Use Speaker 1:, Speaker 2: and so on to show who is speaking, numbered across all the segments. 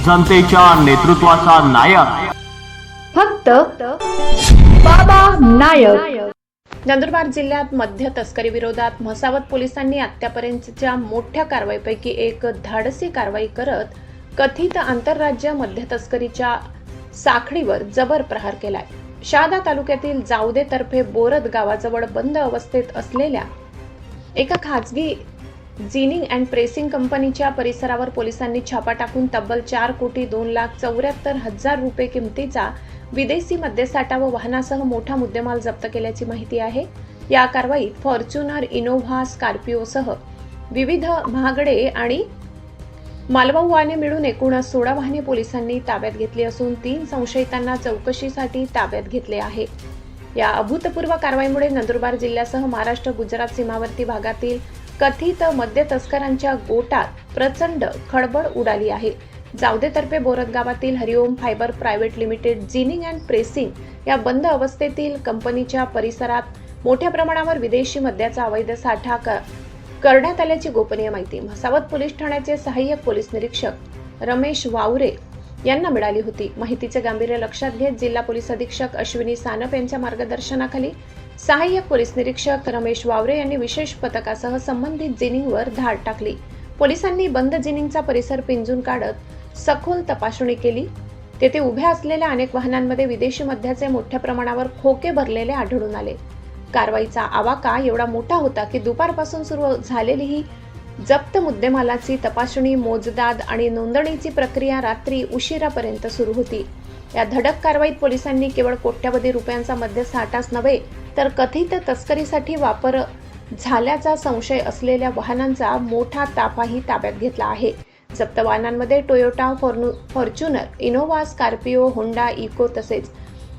Speaker 1: जनतेच्या नेतृत्वाचा नायक
Speaker 2: फक्त बाबा नायक।
Speaker 3: नंदुरबार जिल्ह्यात मद्य तस्करी विरोधात म्हसावत पोलिसांनी आतापर्यंतच्या मोठ्या कारवाईपैकी एक धाडसी कारवाई करत कथित आंतरराज्य मद्य तस्करीच्या साखळीवर जबर प्रहार केलाय। शहादा तालुक्यातील जावदे तर्फे बोरद गावाजवळ बंद अवस्थेत असलेल्या एका खाजगी जिनिंग अँड प्रेसिंग कंपनीच्या परिसरावर पोलिसांनी छापा टाकून तब्बल 4,02,74,000 रुपये किमतीचा विदेशी मद्यसाठा व वाहनासह मोठा मुद्देमाल जप्त केल्याची माहिती आहे। या कारवाईत फॉर्च्युनर, इनोव्हा, स्कॉर्पिओसह विविध महागडे आणि मालवाहू वाहने मिळून एकूण 16 वाहने पोलिसांनी ताब्यात घेतली असून 3 संशयितांना चौकशीसाठी ताब्यात घेतले आहे। या अभूतपूर्व कारवाईमुळे नंदुरबार जिल्ह्यासह महाराष्ट्र गुजरात सीमावर्ती भागातील कथित मद्य तस्करांच्या गोटात प्रचंड खळबळ उडाली आहे। जावदेतर्फे बोरद गावातील Hariom fibre private limited ginning and pressing या बंद अवस्थेतील कंपनीच्या परिसरात मोठ्या प्रमाणावर विदेशी मद्याचा अवैध साठा करण्यात आल्याची गोपनीय माहिती म्हसावत पोलीस ठाण्याचे सहाय्यक पोलीस निरीक्षक रमेश वावरे यांना मिळाली होती। माहितीचे गांभीर्य लक्षात घेत जिल्हा पोलीस अधीक्षक अश्विनी सानप यांच्या मार्गदर्शनाखाली सहाय्यक पोलीस निरीक्षक रमेश वावरे यांनी विशेष पथकासह संबंधित जिनिंगवर धाड टाकली। पोलिसांनी बंद जिनिंगचा परिसर पिंजून काढत सखोल तपासणी केली। तेथे उभ्या असलेल्या अनेक वाहनांमध्ये विदेशी मद्याचे मोठ्या प्रमाणावर खोके भरलेले आढळून आले। कारवाईचा आवाका एवढा मोठा होता की दुपारपासून सुरू झालेली ही जप्त मुद्देमालाची तपासणी, मोजदाद आणि नोंदणीची प्रक्रिया रात्री उशिरापर्यंत सुरू होती। या धडक कारवाईत पोलिसांनी केवळ कोट्यावधी रुपयांचा मद्य साठाच नव्हे तर कथित तस्करीसाठी वापर झाल्याचा संशय असलेल्या वाहनांचा मोठा ताफाही ताब्यात घेतला आहे। जप्त वाहनांमध्ये Toyota, Fortuner, Innova, Scorpio, Honda, Eeco तसेच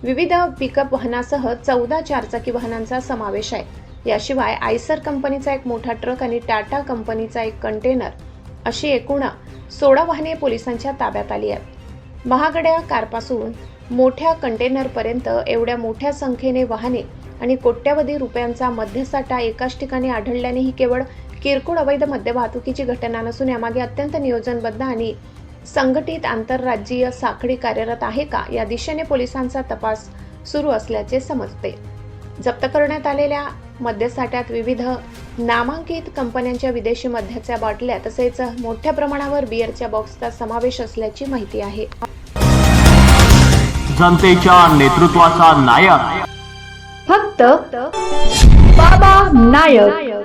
Speaker 3: विविध पिकअप वाहनासह 14 चारचाकी वाहनांचा समावेश आहे। याशिवाय आयसर कंपनीचा एक मोठा ट्रक आणि टाटा कंपनीचा एक कंटेनर अशी एकूण 16 वाहने पोलिसांच्या ताब्यात आली आहेत। महागड्या कारपासून मोठ्या कंटेनरपर्यंत एवढ्या मोठ्या संख्येने वाहने आणि कोट्यावधी रुपयांचा मद्यसाठा एकाच ठिकाणी आढळल्याने ही केवळ किरकोळ अवैध मद्य वाहतुकीची घटना नसून यामागे अत्यंत नियोजनबद्ध आणि संघटित आंतरराज्यीय साखळी कार्यरत आहे का या दिशेने पोलिसांचा तपास सुरू असल्याचे समजते। जप्त करण्यात आलेल्या मद्यसाठ्यात विविध नामांकित कंपन्यांच्या विदेशी मद्याच्या बाटल्या तसेच मोठ्या प्रमाणावर बिअरच्या बॉक्सचा समावेश असल्याची माहिती आहे।
Speaker 1: जनतेच्या नेतृत्वाचा नायक
Speaker 2: फक्त बाबा नायक।